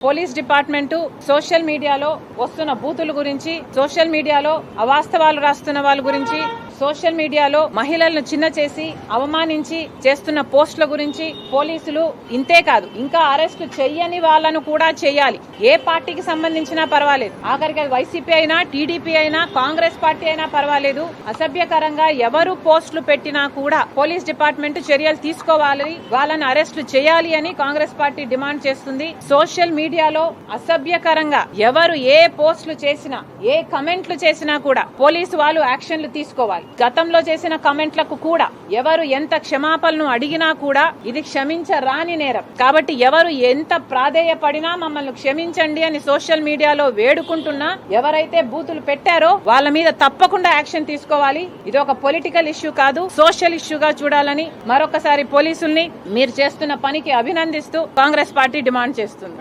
Police department social మీడియాలో వస్తున్న బూతుల గురించి, సోషల్ మీడియాలో అవాస్తవాలు రాస్తున్న వాళ్ళ గురించి, సోషల్ మీడియాలో మహిళలను చిన్న చేసి అవమానించి చేస్తున్న పోస్టుల గురించి పోలీసులు ఇంతే కాదు ఇంకా అరెస్టు చెయ్యని వాళ్ళను కూడా చేయాలి. ఏ పార్టీకి సంబంధించినా పర్వాలేదు, ఆఖరికి వైసీపీ అయినా టీడీపీ అయినా కాంగ్రెస్ పార్టీ అయినా పర్వాలేదు, అసభ్యకరంగా ఎవరు పోస్టులు పెట్టినా కూడా పోలీస్ డిపార్ట్మెంట్ చర్యలు తీసుకోవాలి, వాళ్ళని అరెస్టు చేయాలి అని కాంగ్రెస్ పార్టీ డిమాండ్ చేస్తుంది. సోషల్ మీడియాలో అసభ్యకరంగా ఎవరు ఏ పోస్టులు చేసినా, ఏ కమెంట్లు చేసినా కూడా పోలీసు వాళ్ళు యాక్షన్లు తీసుకోవాలి. గతంలో చేసిన కమెంట్లకు కూడా ఎవరు ఎంత క్షమాపణను అడిగినా కూడా ఇది క్షమించరాని నేరం. కాబట్టి ఎవరు ఎంత ప్రాధేయపడినా మమ్మల్ని క్షమించండి అని సోషల్ మీడియాలో వేడుకుంటున్నా ఎవరైతే బూతులు పెట్టారో వాళ్ళ మీద తప్పకుండా యాక్షన్ తీసుకోవాలి. ఇది ఒక పొలిటికల్ ఇష్యూ కాదు, సోషల్ ఇష్యూగా చూడాలని మరొకసారి పోలీసుల్ని మీరు చేస్తున్న పనికి అభినందిస్తూ కాంగ్రెస్ పార్టీ డిమాండ్ చేస్తుంది.